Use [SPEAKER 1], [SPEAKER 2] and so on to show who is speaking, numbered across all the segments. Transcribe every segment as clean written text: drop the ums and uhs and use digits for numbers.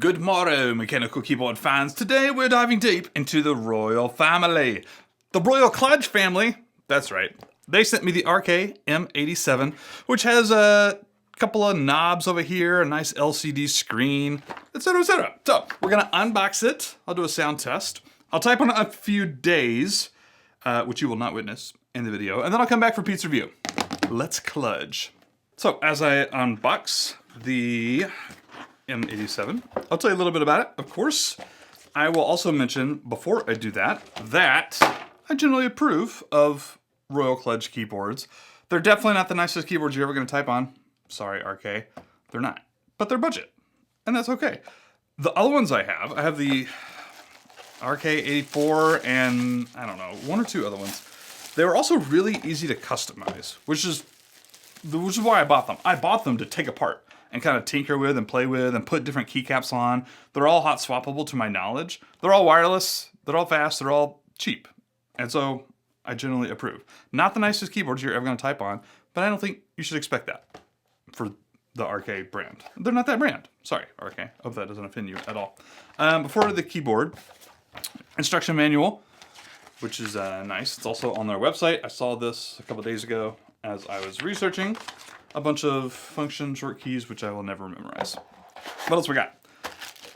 [SPEAKER 1] Good morrow, mechanical keyboard fans. Today we're diving deep into the royal family. The royal Kludge family, that's right. They sent me the RK M87, which has a couple of knobs over here, a nice LCD screen, etc, etc. So, we're gonna unbox it. I'll do a sound test. I'll type on it a few days, which you will not witness in the video, and then I'll come back for Pete's review. Let's Kludge. So, as I unbox the M87. I'll tell you a little bit about it. Of course, I will also mention before I do that, I generally approve of Royal Kludge keyboards. They're definitely not the nicest keyboards you're ever going to type on. Sorry, RK. They're not. But they're budget. And that's okay. The other ones I have the RK 84 and, I don't know, one or two other ones. They were also really easy to customize, which is why I bought them. I bought them to take apart and kind of tinker with and play with and put different keycaps on. They're all hot swappable to my knowledge. They're all wireless, they're all fast, they're all cheap. And so I generally approve. Not the nicest keyboards you're ever gonna type on, but I don't think you should expect that for the RK brand. They're not that brand. Sorry, RK. I hope that doesn't offend you at all. Before the keyboard, instruction manual, which is nice. It's also on their website. I saw this a couple days ago as I was researching a bunch of function short keys, which I will never memorize. What else we got?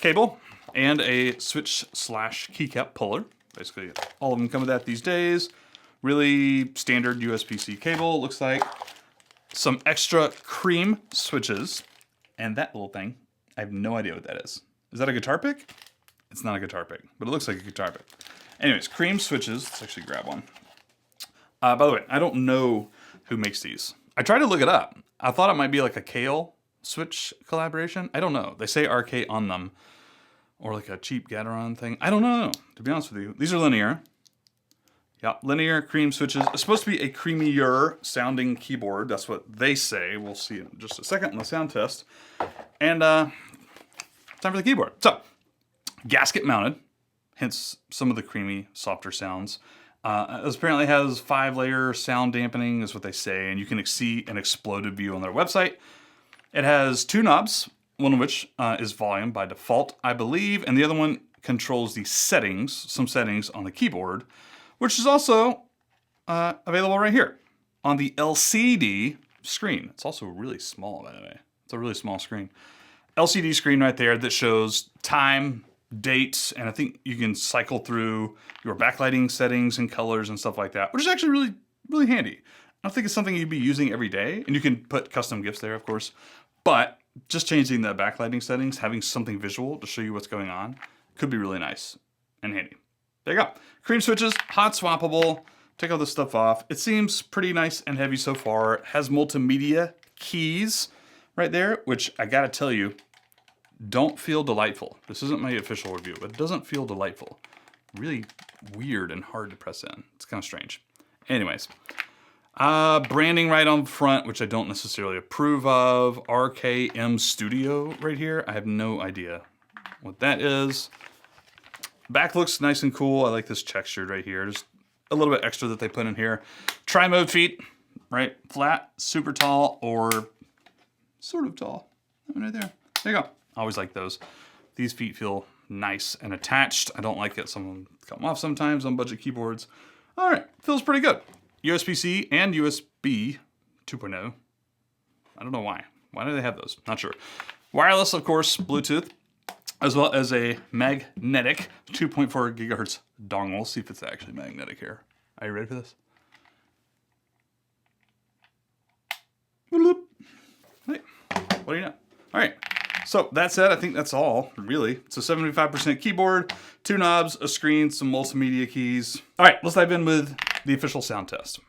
[SPEAKER 1] Cable and a switch / keycap puller. Basically, all of them come with that these days. Really standard USB-C cable, looks like. Some extra cream switches. And that little thing, I have no idea what that is. Is that a guitar pick? It's not a guitar pick, but it looks like a guitar pick. Anyways, cream switches. Let's actually grab one. By the way, I don't know who makes these. I tried to look it up. I thought it might be like a Kale switch collaboration. I don't know. They say RK on them. Or like a cheap Gateron thing. I don't know, to be honest with you. These are linear. Yeah, linear cream switches. It's supposed to be a creamier sounding keyboard. That's what they say. We'll see in just a second in the sound test. And time for the keyboard. So, gasket mounted. Hence some of the creamy, softer sounds. This apparently has 5-layer sound dampening, is what they say, and you can see an exploded view on their website. It has 2 knobs, one of which is volume by default, I believe, and the other one controls the settings, some settings on the keyboard, which is also available right here on the LCD screen. It's also really small, by the way. It's a really small screen. LCD screen right there that shows time, dates, and I think you can cycle through your backlighting settings and colors and stuff like that, which is actually really, really handy. I don't think it's something you'd be using every day, and you can put custom GIFs there, of course, but just changing the backlighting settings, having something visual to show you what's going on, could be really nice and handy. There you go. Cream switches, hot swappable. Take all this stuff off. It seems pretty nice and heavy so far. It has multimedia keys right there, which I gotta tell you, don't feel delightful. This isn't my official review, but it doesn't feel delightful. Really weird and hard to press in. It's kind of strange. Anyways, branding right on front, which I don't necessarily approve of. RK M Studio right here. I have no idea what that is. Back looks nice and cool. I like this textured right here. Just a little bit extra that they put in here. Tri-mode feet, right? Flat, super tall, or sort of tall. That one right there. There you go. I always like those. These feet feel nice and attached. I don't like it. Some of them come off sometimes on budget keyboards. All right, feels pretty good. USB-C and USB 2.0. I don't know why. Why do they have those? Not sure. Wireless, of course, Bluetooth, as well as a magnetic 2.4 gigahertz dongle. See if it's actually magnetic here. Are you ready for this? Hey, what do you know? All right. So that said, I think that's all, really. It's a 75% keyboard, 2 knobs, a screen, some multimedia keys. All right, let's dive in with the official sound test.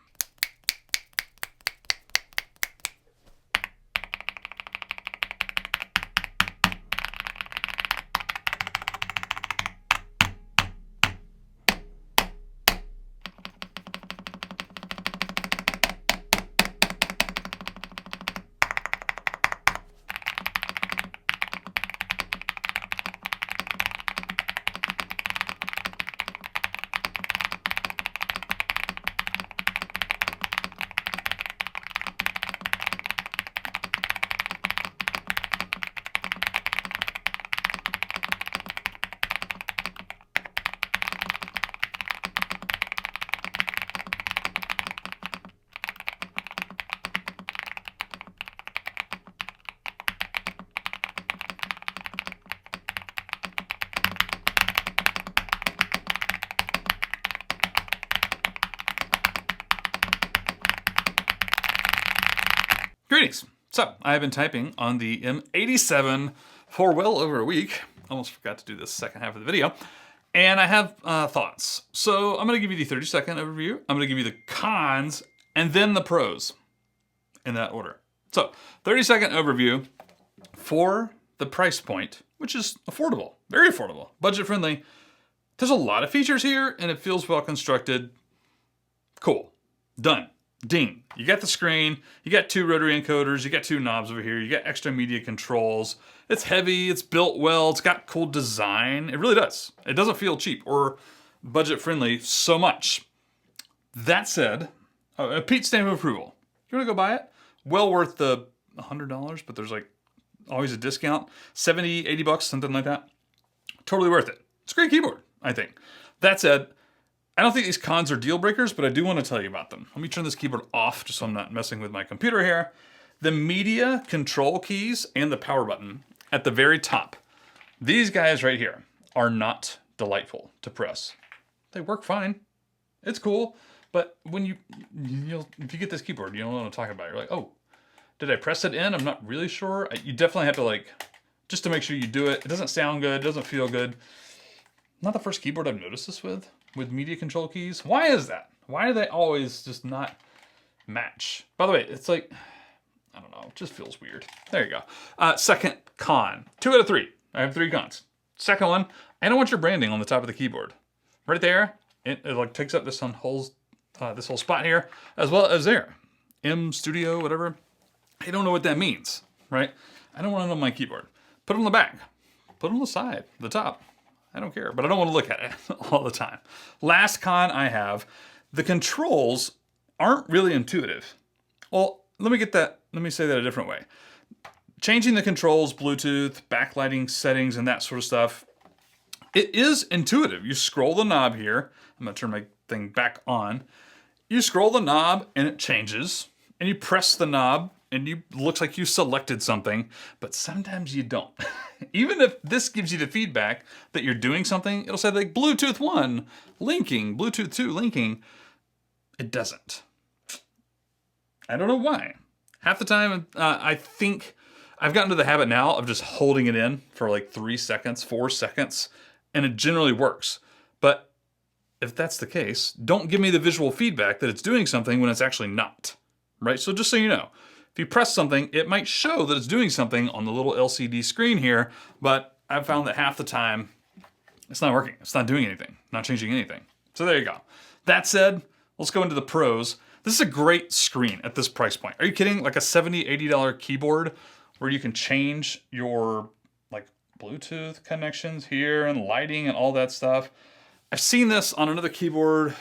[SPEAKER 1] Greetings. So, I have been typing on the M87 for well over a week. Almost forgot to do this second half of the video. And I have thoughts. So, I'm going to give you the 30-second overview. I'm going to give you the cons and then the pros in that order. So, 30-second overview for the price point, which is affordable, very affordable, budget friendly. There's a lot of features here and it feels well constructed. Cool. Done. Ding. You got the screen, you got 2 rotary encoders, you got 2 knobs over here, you got extra media controls. It's heavy, it's built well, it's got cool design. It really does. It doesn't feel cheap or budget friendly so much. That said, a Pete stamp of approval. You wanna go buy it? Well worth the $100, but there's like always a discount. 70, 80 bucks, something like that. Totally worth it. It's a great keyboard, I think. That said, I don't think these cons are deal breakers, but I do want to tell you about them. Let me turn this keyboard off just so I'm not messing with my computer here. The media control keys and the power button at the very top. These guys right here are not delightful to press. They work fine. It's cool. But when if you get this keyboard, you don't know what I'm talking about. You're like, oh, did I press it in? I'm not really sure. You definitely have to just to make sure you do it. It doesn't sound good. It doesn't feel good. Not the first keyboard I've noticed this with media control keys. Why is that? Why do they always just not match? By the way, it's like, I don't know, it just feels weird. There you go. Second con, 2 out of 3. I have 3 cons. Second one, I don't want your branding on the top of the keyboard. Right there, it like takes up this whole spot here, as well as there. M Studio, whatever. I don't know what that means, right? I don't want it on my keyboard. Put it on the back. Put it on the side, the top. I don't care, but I don't want to look at it all the time. Last con I have, the controls aren't really intuitive. Well, let me say that a different way. Changing the controls, Bluetooth, backlighting settings, and that sort of stuff, it is intuitive. You scroll the knob here. I'm gonna turn my thing back on. You scroll the knob and it changes, and you press the knob and looks like you selected something, but sometimes you don't. Even if this gives you the feedback that you're doing something, it'll say like Bluetooth 1 linking, Bluetooth 2 linking. It doesn't. I don't know why. Half the time, I think I've gotten to the habit now of just holding it in for like 3 seconds, 4 seconds, and it generally works. But if that's the case, don't give me the visual feedback that it's doing something when it's actually not, right? So just so you know, if you press something, it might show that it's doing something on the little LCD screen here, but I've found that half the time it's not working. It's not doing anything, not changing anything. So there you go. That said, let's go into the pros. This is a great screen at this price point. Are you kidding? Like a $70, $80 keyboard where you can change your like Bluetooth connections here and lighting and all that stuff. I've seen this on another keyboard,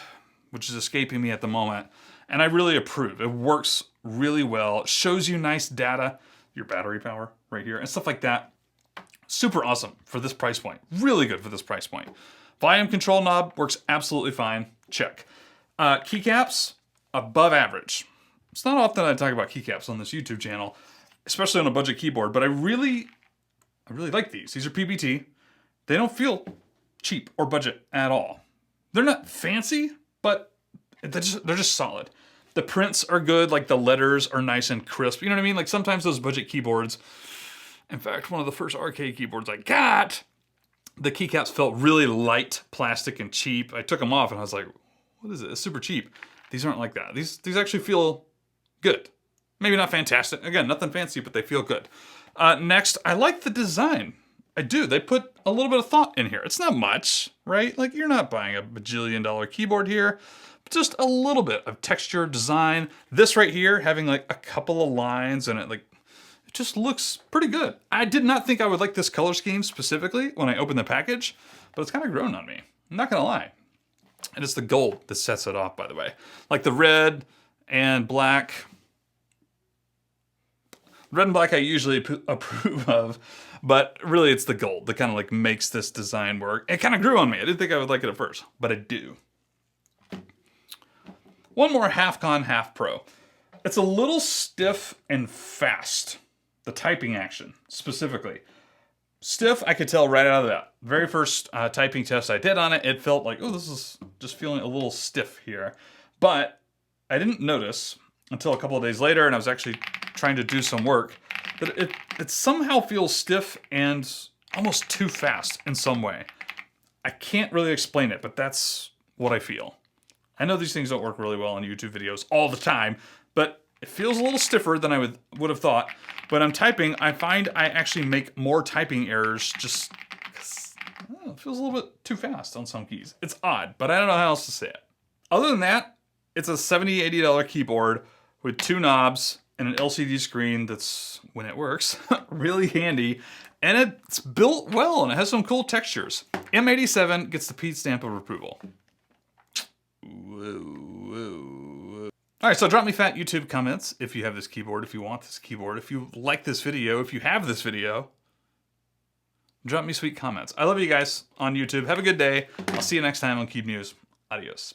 [SPEAKER 1] which is escaping me at the moment, and I really approve. It works really well. It shows you nice data, your battery power right here, and stuff like that. Super awesome for this price point. Really good for this price point. Volume control knob works absolutely fine. Check. Keycaps, above average. It's not often I talk about keycaps on this YouTube channel, especially on a budget keyboard, but I really like these. These are PBT. They don't feel cheap or budget at all. They're not fancy, but they're just solid. The prints are good, like the letters are nice and crisp. You know what I mean? Like sometimes those budget keyboards, in fact, one of the first RK keyboards I got, the keycaps felt really light, plastic, and cheap. I took them off and I was like, what is it? It's super cheap. These aren't like that. These actually feel good. Maybe not fantastic. Again, nothing fancy, but they feel good. Next, I like the design. I do. They put a little bit of thought in here. It's not much, right? Like you're not buying a bajillion-dollar keyboard here. Just a little bit of texture, design. This right here, having like a couple of lines and it just looks pretty good. I did not think I would like this color scheme specifically when I opened the package, but it's kind of grown on me. I'm not gonna lie. And it's the gold that sets it off, by the way. Like the red and black. Red and black I usually approve of, but really it's the gold that kind of like makes this design work. It kind of grew on me. I didn't think I would like it at first, but I do. One more half con, half pro. It's a little stiff and fast. The typing action, specifically. Stiff, I could tell right out of that. Very first typing test I did on it, it felt like, oh, this is just feeling a little stiff here. But I didn't notice until a couple of days later, and I was actually trying to do some work, that it somehow feels stiff and almost too fast in some way. I can't really explain it, but that's what I feel. I know these things don't work really well on YouTube videos all the time, but it feels a little stiffer than I would have thought. When I'm typing, I find I actually make more typing errors just because it feels a little bit too fast on some keys. It's odd, but I don't know how else to say it. Other than that, it's a $70, $80 keyboard with 2 knobs and an LCD screen that's, when it works, really handy. And it's built well and it has some cool textures. M87 gets the Pete stamp of approval. All right, so drop me fat YouTube comments if you have this keyboard, if you want this keyboard, if you like this video, if you have this video. Drop me sweet comments. I love you guys on YouTube. Have a good day. I'll see you next time on KeebNews. Adios.